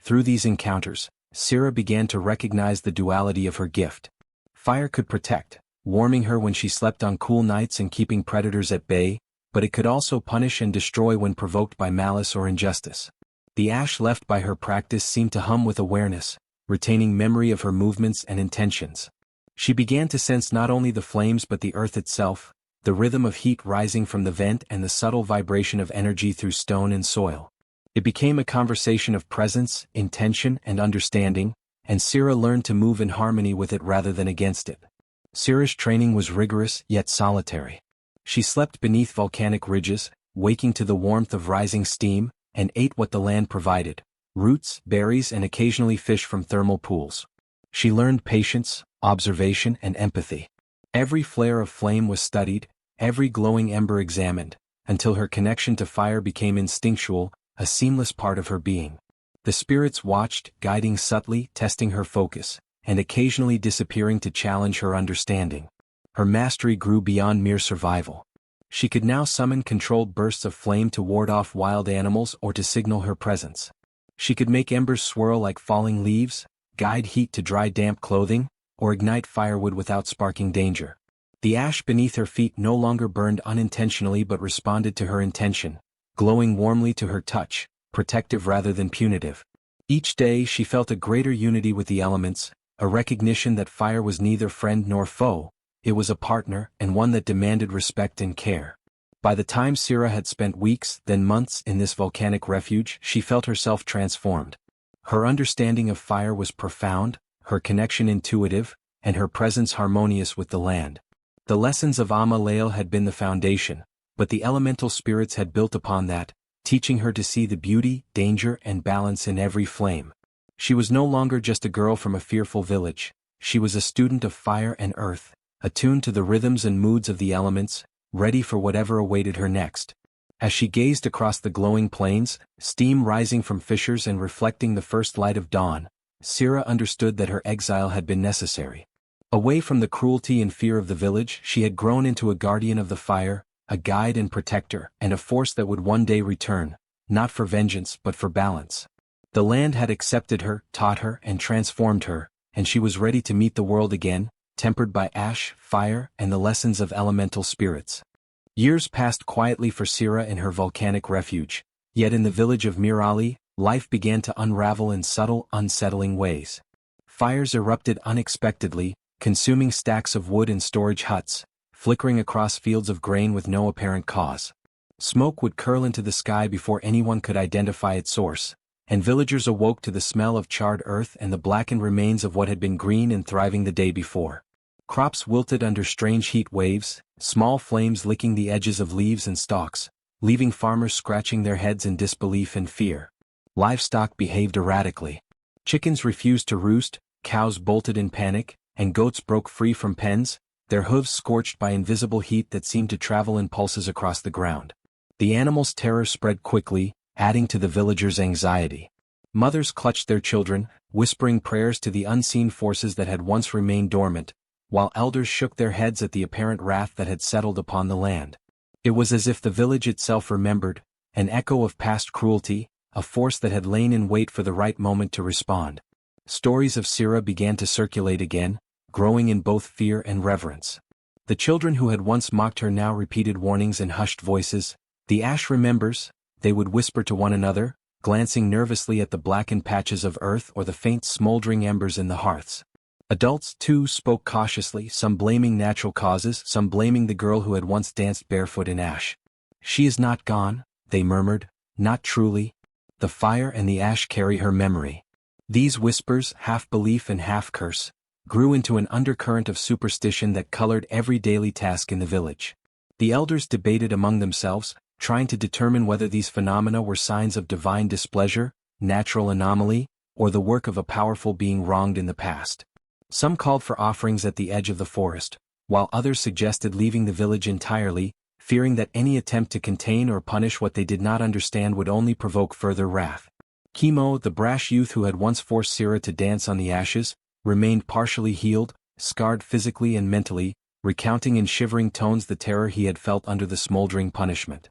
Through these encounters, Sira began to recognize the duality of her gift. Fire could protect, warming her when she slept on cool nights and keeping predators at bay, but it could also punish and destroy when provoked by malice or injustice. The ash left by her practice seemed to hum with awareness, retaining memory of her movements and intentions. She began to sense not only the flames but the earth itself, the rhythm of heat rising from the vent and the subtle vibration of energy through stone and soil. It became a conversation of presence, intention, and understanding, and Sira learned to move in harmony with it rather than against it. Sira's training was rigorous yet solitary. She slept beneath volcanic ridges, waking to the warmth of rising steam, and ate what the land provided: roots, berries, and occasionally fish from thermal pools. She learned patience, observation, and empathy. Every flare of flame was studied, every glowing ember examined, until her connection to fire became instinctual, a seamless part of her being. The spirits watched, guiding subtly, testing her focus, and occasionally disappearing to challenge her understanding. Her mastery grew beyond mere survival. She could now summon controlled bursts of flame to ward off wild animals or to signal her presence. She could make embers swirl like falling leaves, guide heat to dry damp clothing, or ignite firewood without sparking danger. The ash beneath her feet no longer burned unintentionally but responded to her intention, glowing warmly to her touch, protective rather than punitive. Each day she felt a greater unity with the elements, a recognition that fire was neither friend nor foe. It was a partner, and one that demanded respect and care. By the time Sira had spent weeks, then months, in this volcanic refuge, she felt herself transformed. Her understanding of fire was profound, her connection intuitive, and her presence harmonious with the land. The lessons of Amma Lael had been the foundation, but the elemental spirits had built upon that, teaching her to see the beauty, danger, and balance in every flame. She was no longer just a girl from a fearful village. She was a student of fire and earth, attuned to the rhythms and moods of the elements, ready for whatever awaited her next. As she gazed across the glowing plains, steam rising from fissures and reflecting the first light of dawn, Sira understood that her exile had been necessary. Away from the cruelty and fear of the village, she had grown into a guardian of the fire, a guide and protector, and a force that would one day return, not for vengeance but for balance. The land had accepted her, taught her, and transformed her, and she was ready to meet the world again, tempered by ash, fire, and the lessons of elemental spirits. Years passed quietly for Sira in her volcanic refuge, yet in the village of Mirali, life began to unravel in subtle, unsettling ways. Fires erupted unexpectedly, consuming stacks of wood in storage huts, flickering across fields of grain with no apparent cause. Smoke would curl into the sky before anyone could identify its source, and villagers awoke to the smell of charred earth and the blackened remains of what had been green and thriving the day before. Crops wilted under strange heat waves, small flames licking the edges of leaves and stalks, leaving farmers scratching their heads in disbelief and fear. Livestock behaved erratically. Chickens refused to roost, cows bolted in panic, and goats broke free from pens, their hooves scorched by invisible heat that seemed to travel in pulses across the ground. The animals' terror spread quickly, adding to the villagers' anxiety. Mothers clutched their children, whispering prayers to the unseen forces that had once remained dormant, while elders shook their heads at the apparent wrath that had settled upon the land. It was as if the village itself remembered, an echo of past cruelty, a force that had lain in wait for the right moment to respond. Stories of Sira began to circulate again, growing in both fear and reverence. The children who had once mocked her now repeated warnings in hushed voices. "The ash remembers," they would whisper to one another, glancing nervously at the blackened patches of earth or the faint smoldering embers in the hearths. Adults, too, spoke cautiously, some blaming natural causes, some blaming the girl who had once danced barefoot in ash. "She is not gone," they murmured, "not truly. The fire and the ash carry her memory." These whispers, half belief and half curse, grew into an undercurrent of superstition that colored every daily task in the village. The elders debated among themselves, trying to determine whether these phenomena were signs of divine displeasure, natural anomaly, or the work of a powerful being wronged in the past. Some called for offerings at the edge of the forest, while others suggested leaving the village entirely, fearing that any attempt to contain or punish what they did not understand would only provoke further wrath. Kimo, the brash youth who had once forced Sira to dance on the ashes, remained partially healed, scarred physically and mentally, recounting in shivering tones the terror he had felt under the smoldering punishment.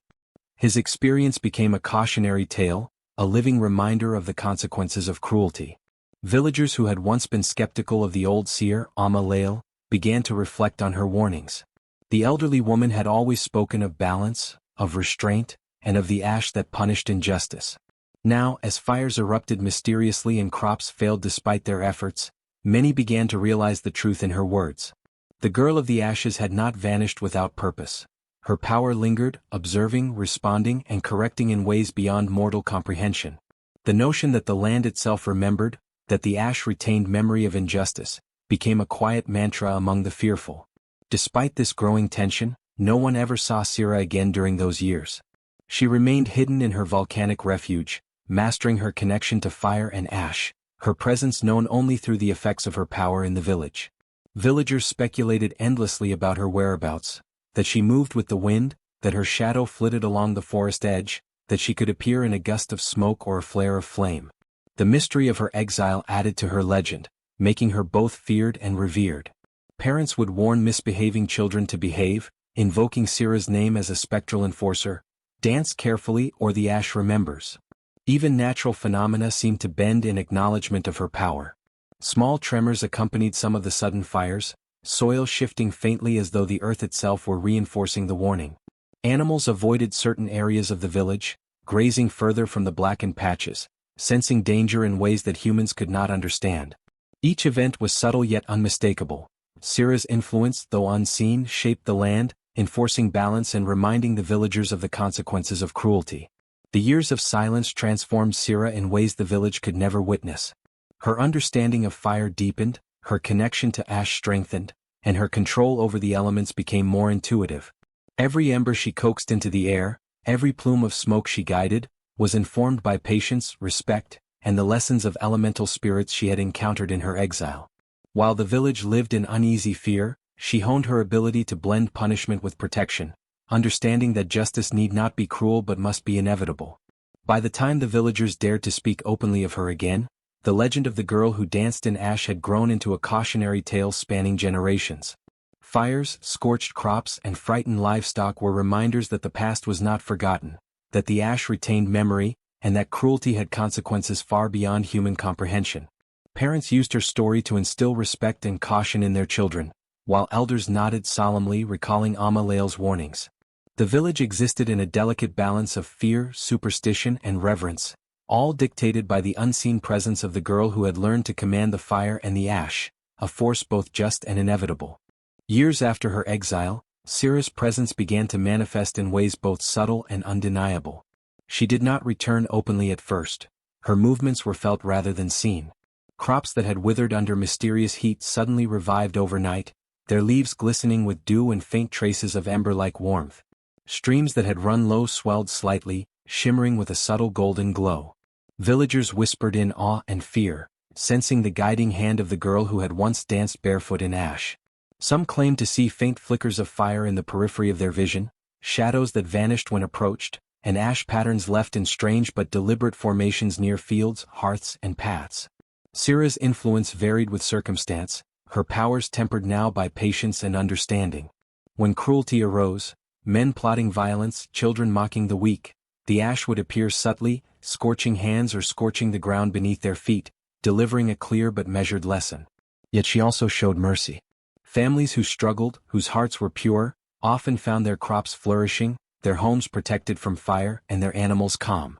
His experience became a cautionary tale, a living reminder of the consequences of cruelty. Villagers who had once been skeptical of the old seer, Ama Lael, began to reflect on her warnings. The elderly woman had always spoken of balance, of restraint, and of the ash that punished injustice. Now, as fires erupted mysteriously and crops failed despite their efforts, many began to realize the truth in her words. The girl of the ashes had not vanished without purpose. Her power lingered, observing, responding, and correcting in ways beyond mortal comprehension. The notion that the land itself remembered, that the ash retained memory of injustice, became a quiet mantra among the fearful. Despite this growing tension, no one ever saw Sira again during those years. She remained hidden in her volcanic refuge, mastering her connection to fire and ash, her presence known only through the effects of her power in the village. Villagers speculated endlessly about her whereabouts, that she moved with the wind, that her shadow flitted along the forest edge, that she could appear in a gust of smoke or a flare of flame. The mystery of her exile added to her legend, making her both feared and revered. Parents would warn misbehaving children to behave, invoking Sira's name as a spectral enforcer. "Dance carefully or the ash remembers." Even natural phenomena seemed to bend in acknowledgement of her power. Small tremors accompanied some of the sudden fires, soil shifting faintly as though the earth itself were reinforcing the warning. Animals avoided certain areas of the village, grazing further from the blackened patches, sensing danger in ways that humans could not understand. Each event was subtle yet unmistakable. Sira's influence, though unseen, shaped the land, enforcing balance and reminding the villagers of the consequences of cruelty. The years of silence transformed Sira in ways the village could never witness. Her understanding of fire deepened, her connection to ash strengthened, and her control over the elements became more intuitive. Every ember she coaxed into the air, every plume of smoke she guided, was informed by patience, respect, and the lessons of elemental spirits she had encountered in her exile. While the village lived in uneasy fear, she honed her ability to blend punishment with protection, understanding that justice need not be cruel but must be inevitable. By the time the villagers dared to speak openly of her again, the legend of the girl who danced in ash had grown into a cautionary tale spanning generations. Fires, scorched crops, and frightened livestock were reminders that the past was not forgotten, that the ash retained memory, and that cruelty had consequences far beyond human comprehension. Parents used her story to instill respect and caution in their children, while elders nodded solemnly, recalling Ama Lael's warnings. The village existed in a delicate balance of fear, superstition, and reverence, all dictated by the unseen presence of the girl who had learned to command the fire and the ash, a force both just and inevitable. Years after her exile, Sira's presence began to manifest in ways both subtle and undeniable. She did not return openly at first. Her movements were felt rather than seen. Crops that had withered under mysterious heat suddenly revived overnight, their leaves glistening with dew and faint traces of ember-like warmth. Streams that had run low swelled slightly, shimmering with a subtle golden glow. Villagers whispered in awe and fear, sensing the guiding hand of the girl who had once danced barefoot in ash. Some claimed to see faint flickers of fire in the periphery of their vision, shadows that vanished when approached, and ash patterns left in strange but deliberate formations near fields, hearths, and paths. Sira's influence varied with circumstance, her powers tempered now by patience and understanding. When cruelty arose, men plotting violence, children mocking the weak, the ash would appear subtly, scorching hands or scorching the ground beneath their feet, delivering a clear but measured lesson. Yet she also showed mercy. Families who struggled, whose hearts were pure, often found their crops flourishing, their homes protected from fire, and their animals calm.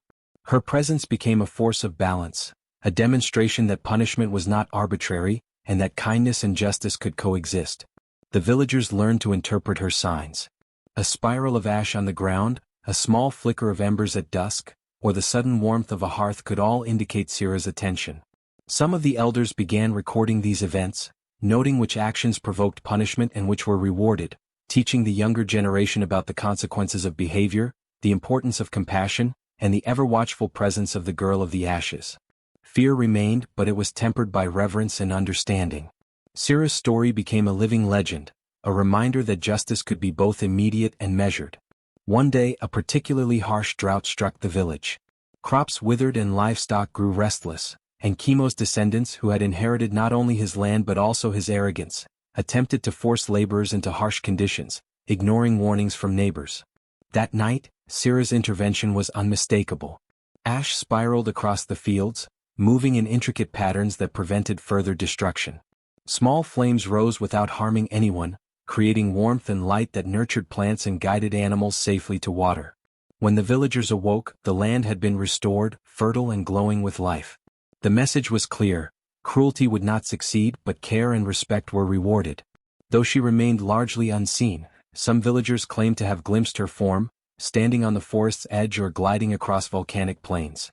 Her presence became a force of balance, a demonstration that punishment was not arbitrary, and that kindness and justice could coexist. The villagers learned to interpret her signs. A spiral of ash on the ground, a small flicker of embers at dusk, or the sudden warmth of a hearth could all indicate Sira's attention. Some of the elders began recording these events, noting which actions provoked punishment and which were rewarded, teaching the younger generation about the consequences of behavior, the importance of compassion, and the ever-watchful presence of the girl of the ashes. Fear remained, but it was tempered by reverence and understanding. Sira's story became a living legend, a reminder that justice could be both immediate and measured. One day, a particularly harsh drought struck the village. Crops withered and livestock grew restless, and Chemo's descendants, who had inherited not only his land but also his arrogance, attempted to force laborers into harsh conditions, ignoring warnings from neighbors. That night, Sira's intervention was unmistakable. Ash spiraled across the fields, moving in intricate patterns that prevented further destruction. Small flames rose without harming anyone, creating warmth and light that nurtured plants and guided animals safely to water. When the villagers awoke, the land had been restored, fertile and glowing with life. The message was clear: cruelty would not succeed, but care and respect were rewarded. Though she remained largely unseen, some villagers claimed to have glimpsed her form, standing on the forest's edge or gliding across volcanic plains.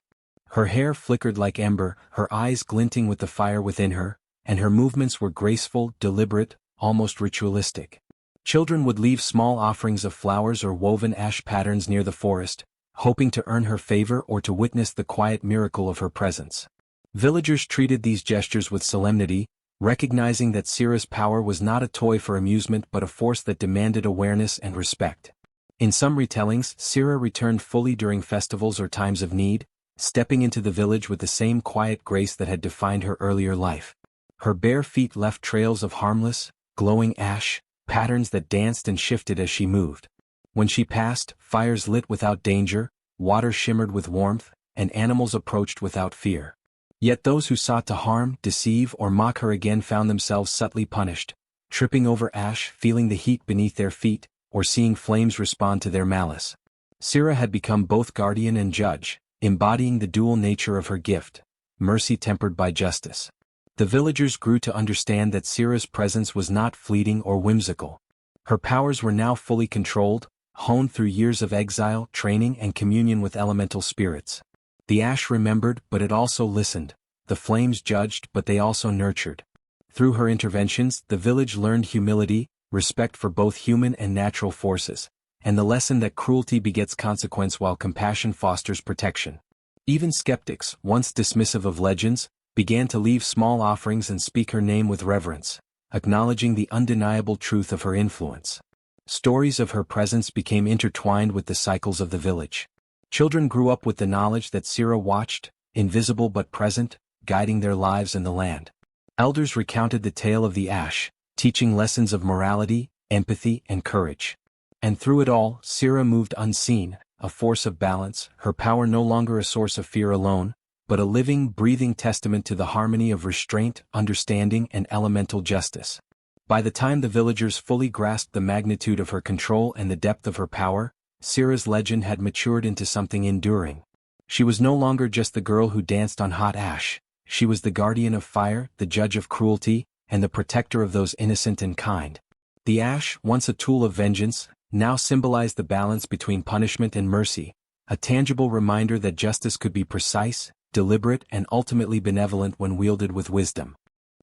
Her hair flickered like ember, her eyes glinting with the fire within her, and her movements were graceful, deliberate, almost ritualistic. Children would leave small offerings of flowers or woven ash patterns near the forest, hoping to earn her favor or to witness the quiet miracle of her presence. Villagers treated these gestures with solemnity, recognizing that Sira's power was not a toy for amusement but a force that demanded awareness and respect. In some retellings, Sira returned fully during festivals or times of need, stepping into the village with the same quiet grace that had defined her earlier life. Her bare feet left trails of harmless, glowing ash, patterns that danced and shifted as she moved. When she passed, fires lit without danger, water shimmered with warmth, and animals approached without fear. Yet those who sought to harm, deceive, or mock her again found themselves subtly punished, tripping over ash, feeling the heat beneath their feet, or seeing flames respond to their malice. Sira had become both guardian and judge, embodying the dual nature of her gift, mercy tempered by justice. The villagers grew to understand that Sira's presence was not fleeting or whimsical. Her powers were now fully controlled, honed through years of exile, training, and communion with elemental spirits. The ash remembered, but it also listened. The flames judged, but they also nurtured. Through her interventions, the village learned humility, respect for both human and natural forces, and the lesson that cruelty begets consequence while compassion fosters protection. Even skeptics, once dismissive of legends, began to leave small offerings and speak her name with reverence, acknowledging the undeniable truth of her influence. Stories of her presence became intertwined with the cycles of the village. Children grew up with the knowledge that Sira watched, invisible but present, guiding their lives and the land. Elders recounted the tale of the ash, teaching lessons of morality, empathy, and courage. And through it all, Sira moved unseen, a force of balance, her power no longer a source of fear alone, but a living, breathing testament to the harmony of restraint, understanding, and elemental justice. By the time the villagers fully grasped the magnitude of her control and the depth of her power, Sira's legend had matured into something enduring. She was no longer just the girl who danced on hot ash. She was the guardian of fire, the judge of cruelty, and the protector of those innocent and kind. The ash, once a tool of vengeance, now symbolized the balance between punishment and mercy, a tangible reminder that justice could be precise, deliberate, and ultimately benevolent when wielded with wisdom.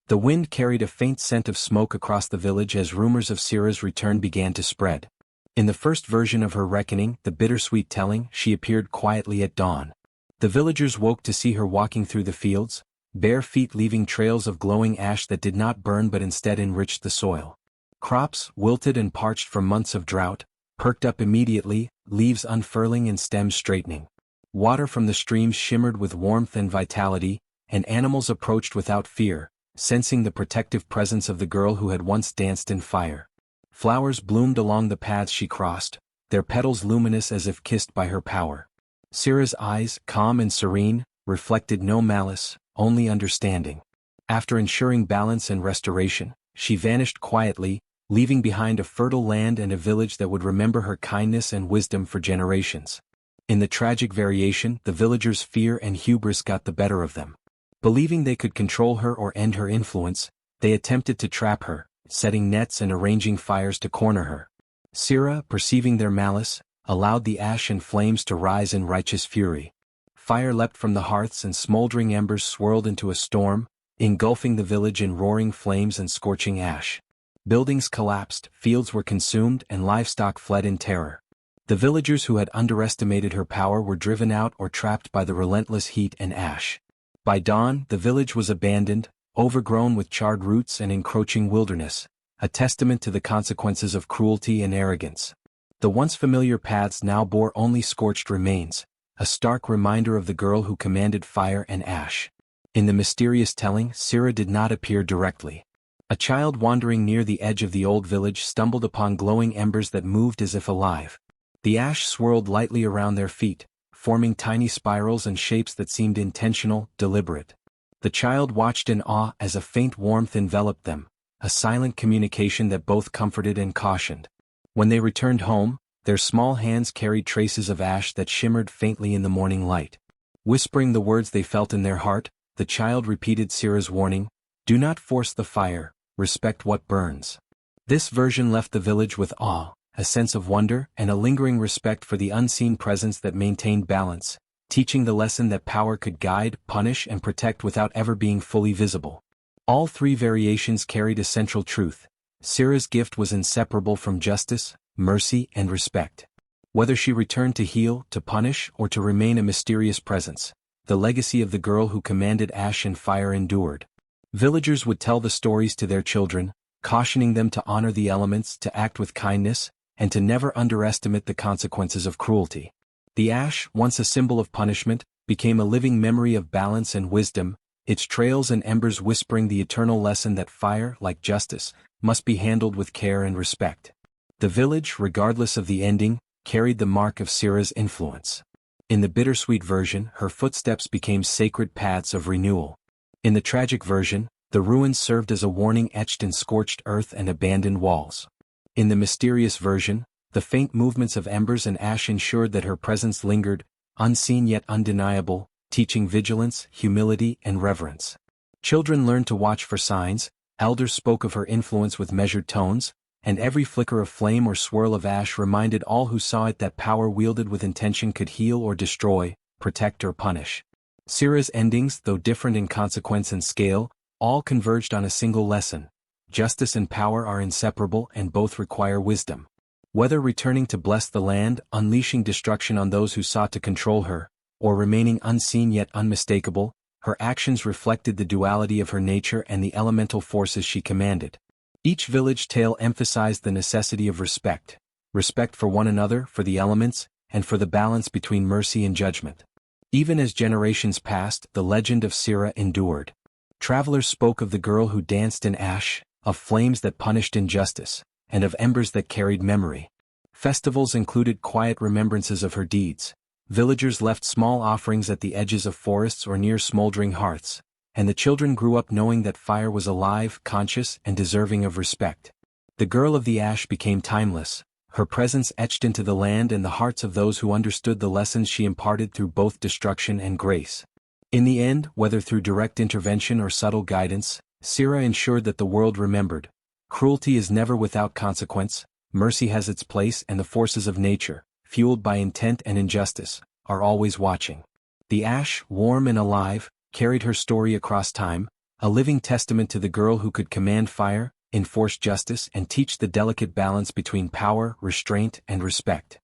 The wind carried a faint scent of smoke across the village as rumors of Sira's return began to spread. In the first version of her reckoning, the bittersweet telling, she appeared quietly at dawn. The villagers woke to see her walking through the fields, bare feet leaving trails of glowing ash that did not burn but instead enriched the soil. Crops, wilted and parched from months of drought, perked up immediately, leaves unfurling and stems straightening. Water from the streams shimmered with warmth and vitality, and animals approached without fear, sensing the protective presence of the girl who had once danced in fire. Flowers bloomed along the paths she crossed, their petals luminous as if kissed by her power. Sira's eyes, calm and serene, reflected no malice, only understanding. After ensuring balance and restoration, she vanished quietly, leaving behind a fertile land and a village that would remember her kindness and wisdom for generations. In the tragic variation, the villagers' fear and hubris got the better of them. Believing they could control her or end her influence, they attempted to trap her, setting nets and arranging fires to corner her. Sira, perceiving their malice, allowed the ash and flames to rise in righteous fury. Fire leapt from the hearths and smoldering embers swirled into a storm, engulfing the village in roaring flames and scorching ash. Buildings collapsed, fields were consumed, and livestock fled in terror. The villagers who had underestimated her power were driven out or trapped by the relentless heat and ash. By dawn, the village was abandoned, overgrown with charred roots and encroaching wilderness, a testament to the consequences of cruelty and arrogance. The once familiar paths now bore only scorched remains, a stark reminder of the girl who commanded fire and ash. In the mysterious telling, Sira did not appear directly. A child wandering near the edge of the old village stumbled upon glowing embers that moved as if alive. The ash swirled lightly around their feet, forming tiny spirals and shapes that seemed intentional, deliberate. The child watched in awe as a faint warmth enveloped them, a silent communication that both comforted and cautioned. When they returned home, their small hands carried traces of ash that shimmered faintly in the morning light. Whispering the words they felt in their heart, the child repeated Sira's warning, "Do not force the fire, respect what burns." This version left the village with awe, a sense of wonder, and a lingering respect for the unseen presence that maintained balance, teaching the lesson that power could guide, punish, and protect without ever being fully visible. All three variations carried a central truth. Sira's gift was inseparable from justice, mercy, and respect. Whether she returned to heal, to punish, or to remain a mysterious presence, the legacy of the girl who commanded ash and fire endured. Villagers would tell the stories to their children, cautioning them to honor the elements, to act with kindness, and to never underestimate the consequences of cruelty. The ash, once a symbol of punishment, became a living memory of balance and wisdom, its trails and embers whispering the eternal lesson that fire, like justice, must be handled with care and respect. The village, regardless of the ending, carried the mark of Sira's influence. In the bittersweet version, her footsteps became sacred paths of renewal. In the tragic version, the ruins served as a warning etched in scorched earth and abandoned walls. In the mysterious version, the faint movements of embers and ash ensured that her presence lingered, unseen yet undeniable, teaching vigilance, humility, and reverence. Children learned to watch for signs, elders spoke of her influence with measured tones, and every flicker of flame or swirl of ash reminded all who saw it that power wielded with intention could heal or destroy, protect or punish. Sira's endings, though different in consequence and scale, all converged on a single lesson. Justice and power are inseparable and both require wisdom. Whether returning to bless the land, unleashing destruction on those who sought to control her, or remaining unseen yet unmistakable, her actions reflected the duality of her nature and the elemental forces she commanded. Each village tale emphasized the necessity of respect for one another, for the elements, and for the balance between mercy and judgment. Even as generations passed, the legend of Sira endured. Travelers spoke of the girl who danced in ash, of flames that punished injustice, and of embers that carried memory. Festivals included quiet remembrances of her deeds. Villagers left small offerings at the edges of forests or near smoldering hearths, and the children grew up knowing that fire was alive, conscious, and deserving of respect. The girl of the ash became timeless, her presence etched into the land and the hearts of those who understood the lessons she imparted through both destruction and grace. In the end, whether through direct intervention or subtle guidance, Sira ensured that the world remembered. Cruelty is never without consequence, mercy has its place, and the forces of nature, fueled by intent and injustice, are always watching. The ash, warm and alive, carried her story across time, a living testament to the girl who could command fire, enforce justice, and teach the delicate balance between power, restraint, and respect.